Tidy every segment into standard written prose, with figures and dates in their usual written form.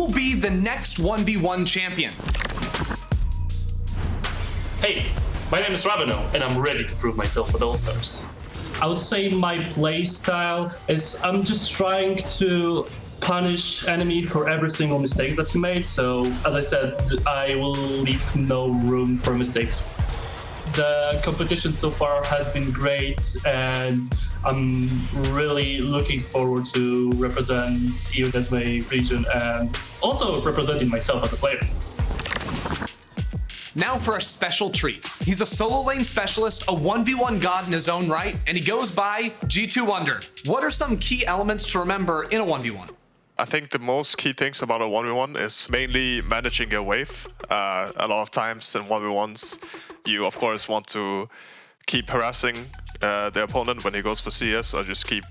will be the next 1v1 champion? Hey, my name is Raveno, and I'm ready to prove myself with All-Stars. I would say my play style is I'm just trying to punish enemy for every single mistake that he made. So, as I said, I will leave no room for mistakes. The competition so far has been great, and I'm really looking forward to represent EUDESME region and also representing myself as a player. Now for a special treat. He's a solo lane specialist, a 1v1 god in his own right, and he goes by G2 Wonder. What are some key elements to remember in a 1v1? I think the most key things about a 1v1 is mainly managing your wave. A lot of times in 1v1s, you of course want to keep harassing the opponent when he goes for CS, or just keep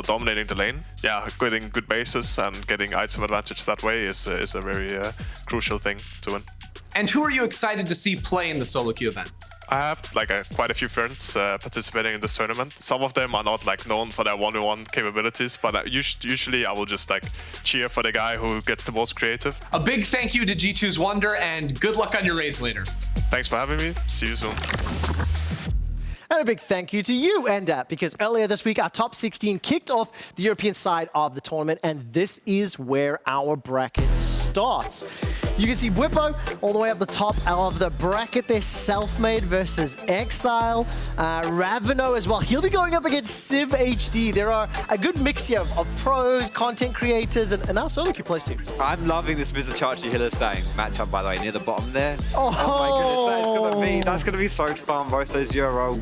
dominating the lane. Yeah, getting good bases and getting item advantage that way is a very crucial thing to win. And who are you excited to see play in the solo queue event? I have quite a few friends participating in this tournament. Some of them are not known for their 1v1 capabilities, but usually I will just cheer for the guy who gets the most creative. A big thank you to G2's Wonder, and good luck on your raids later. Thanks for having me. See you soon. And a big thank you to you, Enda, because earlier this week, our top 16 kicked off the European side of the tournament, and this is where our bracket starts. You can see Bwipo all the way up the top of the bracket there, Selfmade versus Exile. Raveno as well. He'll be going up against Civ HD. There are a good mix here of pros, content creators, and our solo queue plays too. I'm loving this Vizicachi Hillersang matchup, by the way, near the bottom there. Oh my goodness, that's gonna be so fun. Both those Euro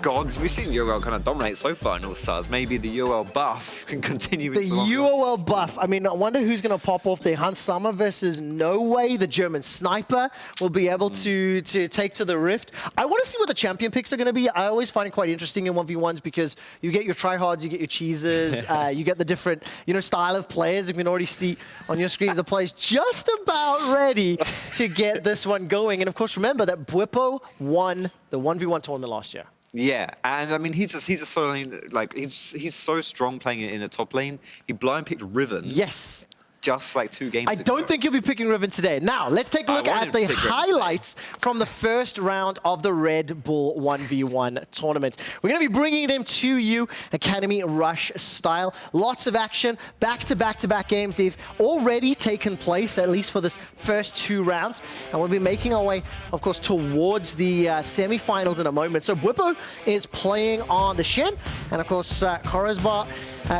gods. We've seen UOL kind of dominate so far in All Stars. Maybe the UOL buff can continue. The UOL buff. I mean, I wonder who's going to pop off there. Hans Sommer versus No Way, the German sniper, will be able to take to the Rift. I want to see what the champion picks are going to be. I always find it quite interesting in 1v1s because you get your tryhards, you get your cheesers, you get the different style of players. You can already see on your screens the players just about ready to get this one going. And of course, remember that Bwipo won the 1v1 tournament last year. Yeah, and I mean he's a solo lane, he's so strong playing it in the top lane. He blind picked Riven. Yes. Just 2 games I don't think he'll be picking Riven today. Now, let's take a look at the highlights from the first round of the Red Bull 1v1 tournament. We're going to be bringing them to you Academy Rush style. Lots of action, back-to-back-to-back games. They've already taken place, at least for this first 2 rounds. And we'll be making our way, of course, towards the semi-finals in a moment. So Bwipo is playing on the Shen, and of course,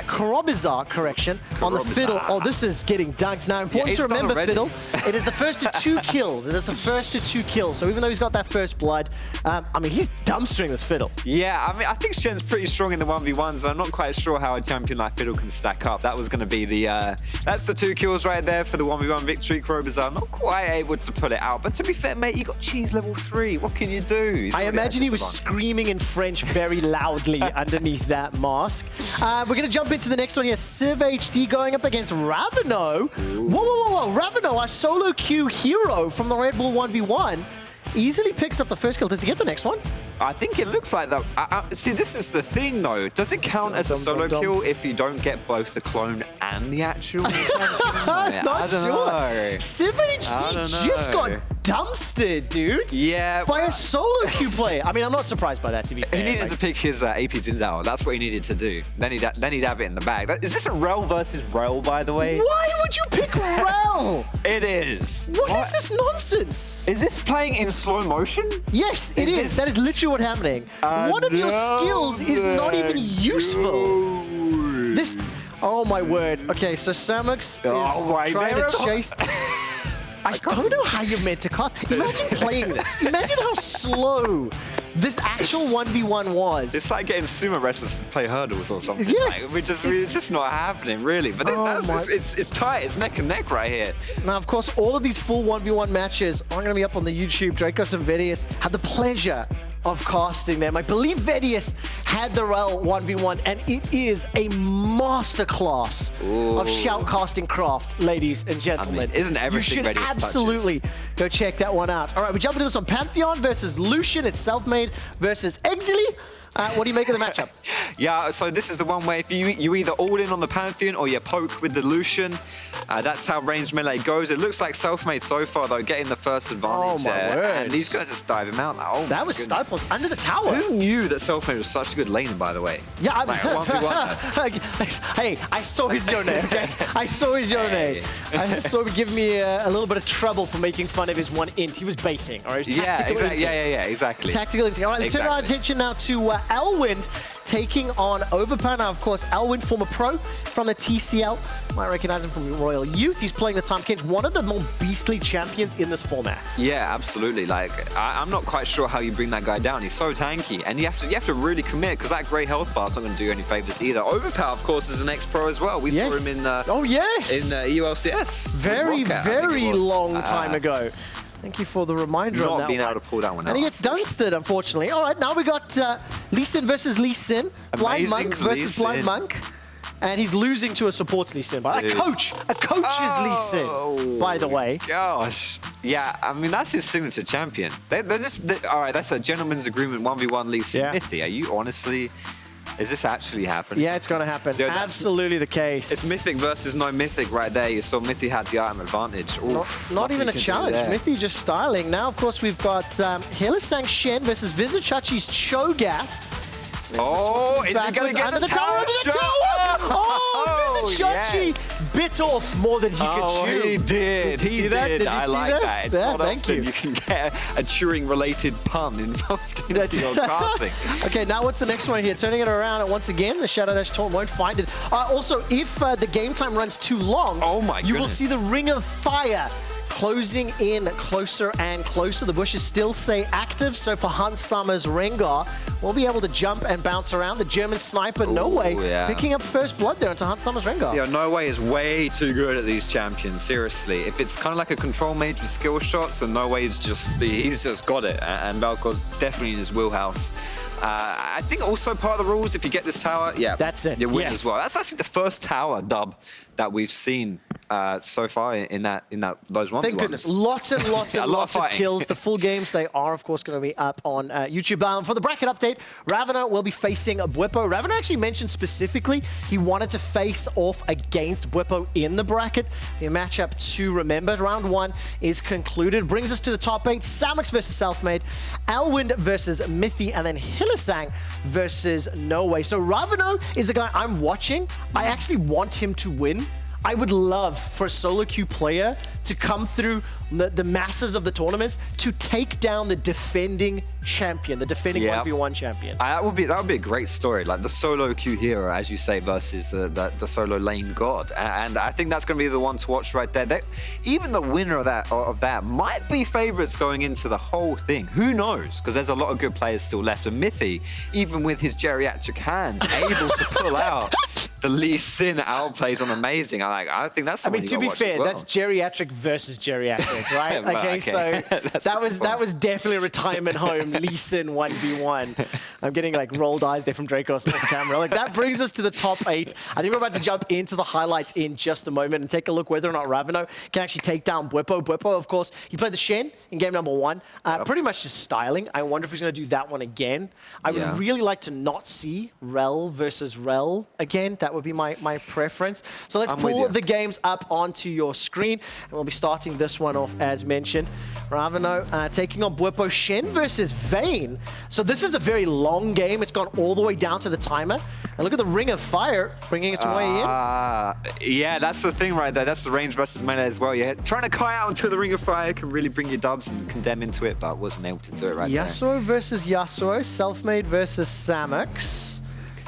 Korobizar, correction, on the Fiddle. Oh, this is getting dunked. Now, important to remember, Fiddle, it is the first to 2 kills. It is the first to 2 kills. So even though he's got that first blood, I mean, he's dumpstering this Fiddle. Yeah, I mean, I think Shen's pretty strong in the 1v1s. I'm not quite sure how a champion like Fiddle can stack up. That was going to be the, that's the 2 kills right there for the 1v1 victory. Korobizar not quite able to pull it out. But to be fair, mate, you got cheese level 3. What can you do? I imagine he was screaming in French very loudly underneath that mask. We're going to jump into the next one here. Civ HD going up against Raveno. Whoa. Raveno, our solo queue hero from the Red Bull 1v1, easily picks up the first kill. Does he get the next one? I think it looks like that. See, this is the thing, though. Does it count as a solo kill if you don't get both the clone and the actual champion? Not sure. Civ HD just got dumpstered, dude. Yeah. By a solo queue player. I mean, I'm not surprised by that, to be fair. He needed to pick his AP Zins out. That's what he needed to do. Then he'd have it in the bag. Is this a Rel versus Rel, by the way? Why would you pick Rel? It is. What is this nonsense? Is this playing in slow motion? Yes, it is. That is literally what's happening. One of your skills is not even useful. This... Oh, my word. Okay, so Samux is trying to chase... I don't know how you're meant to cast. Imagine playing this. Imagine how slow this actual 1v1 was. It's like getting sumo wrestlers to play hurdles or something. Yes. It's just not happening, really. But it's tight. It's neck and neck right here. Now, of course, all of these full 1v1 matches are going to be up on the YouTube. Dracos and Vedius had the pleasure of casting them. I believe Vedius had the Rel 1v1, and it is a masterclass of shoutcasting craft, ladies and gentlemen. I mean, isn't everything Vedius touches? Absolutely go check that one out. All right, we jump into this one. Pantheon versus Lucian. It's Selfmade versus Exily. What do you make of the matchup? Yeah, so this is the one where if you either all in on the Pantheon or you poke with the Lucian. That's how ranged melee goes. It looks like Selfmade so far, though, getting the first advantage there. word. And he's going to just dive him out now. Oh, That was Stipeles under the tower. Who knew that Selfmade was such a good laner, by the way? Yeah, Like, 1v1. Hey, I saw his Yone, okay? I saw his Yone. I saw him give me a little bit of trouble for making fun of his one int. He was baiting, or his tactical inting. Yeah, exactly. Tactical inting. All right, let's turn our attention now to Elwind taking on Overpower. Now, of course, Elwind, former pro from the TCL. Might recognize him from Royal Youth. He's playing the Tahm Kench, one of the more beastly champions in this format. Yeah, absolutely. Like, I'm not quite sure how you bring that guy down. He's so tanky, and you have to really commit, because that grey health bar's not going to do you any favors either. Overpower, of course, is an ex-pro as well. We saw him in EULCS. Very long time ago. Thank you for the reminder on that. Not being able to pull that one out. And he gets dunsted, unfortunately. All right, now we got Lee Sin versus Lee Sin. Blind Monk versus Blind Monk. And he's losing to a supports Lee Sin. A coach's Lee Sin, by the way. Gosh. Yeah, I mean, that's his signature champion. All right, that's a gentleman's agreement, 1v1 Lee Sin. Mythy, are you honestly... Is this actually happening? Yeah, it's going to happen. Dude, absolutely the case. It's Mythic versus no Mythic right there. You saw Mythic had the item advantage. Oof, not even a challenge. Mythic just styling. Now, of course, we've got Hylissang Shen versus Vizichachi's Cho'Gath. Oh, is he going to get the tower shot? Oh, Vizichachi bit off more than he could chew. He did. Did you see that? Did you I see like that. It's not thank you. You can get a chewing-related pun involved in your casting. Okay, now what's the next one here? Turning it around, and once again, the Shadow Dash Taunt won't find it. Also, if the game time runs too long, you will see the Ring of Fire closing in closer and closer. The bushes still stay active, so for Hans Sommer's Rengar, we'll be able to jump and bounce around. The German sniper, No Way, picking up first blood there into Hans Sommer's Rengar. Yeah, No Way is way too good at these champions, seriously. If it's kind of like a control mage with skill shots, then No Way is he's just got it, and Valkor's definitely in his wheelhouse. I think also part of the rules, if you get this tower, that's it. You win as well. That's actually the first tower dub that we've seen so far in those ones. Thank goodness. Lots and lots and lots of kills. The full games, they are, of course, going to be up on YouTube. For the bracket update, Ravana will be facing Bwipo. Ravana actually mentioned specifically he wanted to face off against Bwipo in the bracket. The matchup to remember. Round 1 is concluded. Brings us to the top 8. Samux versus Selfmade, Elwind versus Mythy, and then Hylissang versus No Way. So Ravana is the guy I'm watching. I actually want him to win. I would love for a solo queue player to come through the masses of the tournaments to take down the defending champion, the defending 1v1 champion. That would be a great story, like the solo queue hero, as you say, versus the solo lane god. And I think that's going to be the one to watch right there. Even the winner of that might be favorites going into the whole thing. Who knows? Because there's a lot of good players still left. And Mythy, even with his geriatric hands, able to pull out the Lee Sin outplays on amazing. I think that's. I mean, to be fair, that's geriatric versus geriatric, right? Okay, so that was definitely a retirement home Lee Sin 1v1. I'm getting like rolled eyes there from Dracos off camera. Like that brings us to the top 8. I think we're about to jump into the highlights in just a moment and take a look whether or not Ravana can actually take down Bwipo. Bwipo, of course, he played the Shen in game number 1. Pretty much just styling. I wonder if he's going to do that one again. I would really like to not see Rel versus Rel again. That would be my preference. So let's pull the games up onto your screen, and we'll be starting this one off as mentioned. Ravana taking on Bwipo. Shen versus Vayne. So this is a very long game. It's gone all the way down to the timer. And look at the Ring of Fire bringing its way in. Yeah, that's the thing right there. That's the range versus melee as well. You're trying to kite out until the Ring of Fire can really bring you dubs and condemn into it, but wasn't able to do it right there. Yasuo versus Yasuo. Selfmade versus Samux.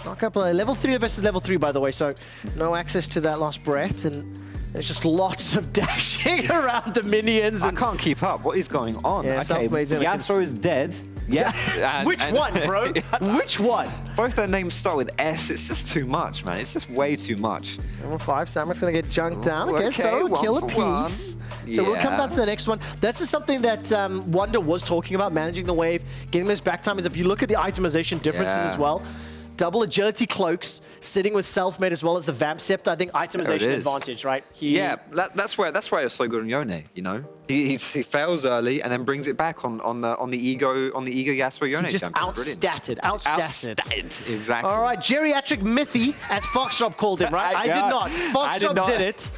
Knock up level 3 versus level 3, by the way, so no access to that lost breath, and there's just lots of dashing around the minions. I can't keep up. What is going on? Yeah, okay, Yasuo is dead. Yeah. Which one, bro? Which one? Both their names start with S. It's just too much, man. It's just way too much. Level 5, Samur's going to get junked down. Okay, so kill a piece. So we'll come down to the next one. This is something that Wonder was talking about, managing the wave, getting this back time. Is if you look at the itemization differences as well, double agility cloaks, sitting with self-made as well as the Vamp Scepter. I think itemization is. advantage, right? Yeah, that's why he's so good on Yone. You know, he fails early and then brings it back on the ego Yasuo Yone. He just champion. outstatted. Outstatted. Exactly. All right, geriatric Mithy, as Foxdrop called him, right? I did not. Foxdrop did it.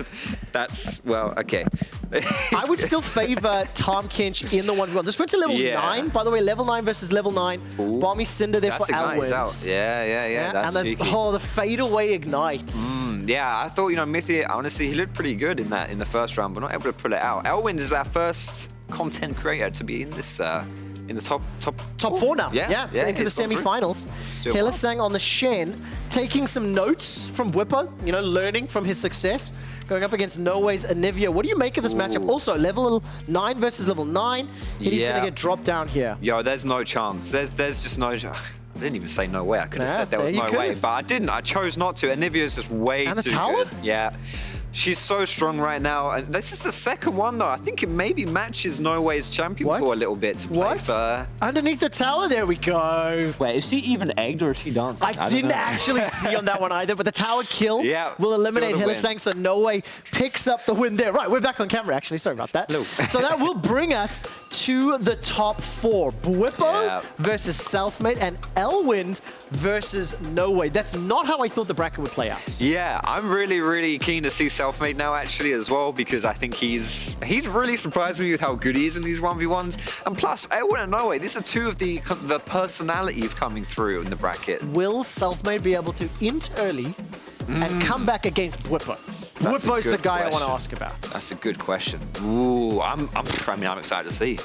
That's, well, okay. I would still favor Tom Kinch in the 1v1. This went to level 9, by the way, level 9 versus level 9. Ooh. Bomby Cinder there That's for Ignite Elwin. out. Yeah, that's and then, cheeky. the fadeaway ignites. Yeah, I thought, Mithy, honestly, he looked pretty good in the first round, but not able to pull it out. Elwin is our first content creator to be in this, in the top 4 now. Yeah, into the it's gone through. semi-finals. Still Hylissang on the Shen, taking some notes from Whippo, learning from his success. Going up against Norway's Anivia. What do you make of this matchup? Also, level 9 versus level 9. He's going to get dropped down here. Yo, there's no chance. There's just no... I didn't even say no way. I could have said there was no way, but I didn't. I chose not to. Anivia's just way too good. And the tower? Yeah. She's so strong right now. And this is the second one, though. I think it maybe matches Norway's champion pool a little bit to play for. Underneath the tower, there we go. Wait, is she even egged or is she dancing? I didn't actually see on that one either, but the tower kill will eliminate Hylissang, so Norway picks up the win there. Right, we're back on camera, actually. Sorry about that. So that will bring us to the top 4. Bwippo versus Selfmade and Elwind versus Norway. That's not how I thought the bracket would play out. Yeah, I'm really, really keen to see Selfmade now, actually, as well, because I think he's really surprised me with how good he is in these 1v1s. And plus, Elwin and Norway, these are two of the personalities coming through in the bracket. Will Selfmade be able to int early and come back against Bwippo? Bwippo's the guy I want to ask about. That's a good question. Ooh, I'm excited to see.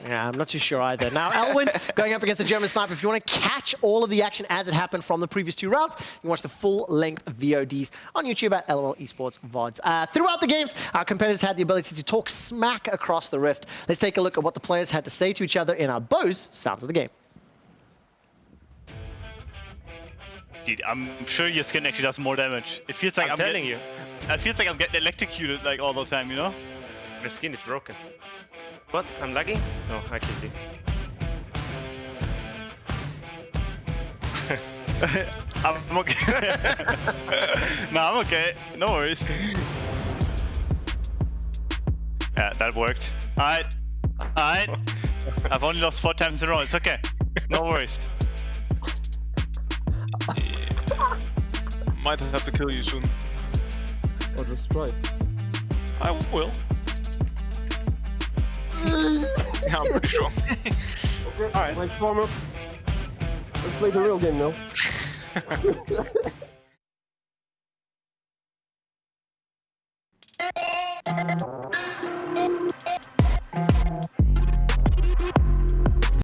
Yeah, I'm not too sure either. Now, Elwin going up against the German Sniper. If you want to catch all of the action as it happened from the previous 2 rounds, you can watch the full-length VODs on YouTube at LOL Esports VODs. Throughout the games, our competitors had the ability to talk smack across the rift. Let's take a look at what the players had to say to each other in our Bose Sounds of the Game. Dude, I'm sure your skin actually does more damage. It feels like I'm telling you. It feels like I'm getting electrocuted like all the time, you know? My skin is broken. What? I'm lagging? No, I killed you. I'm okay. No, I'm okay. No worries. Yeah, that worked. Alright. I've only lost 4 times in a row. It's okay. No worries. Might have to kill you soon. Or just try. I will. Yeah, I'm pretty strong. Okay, alright. Like warm up. Let's play the real game now.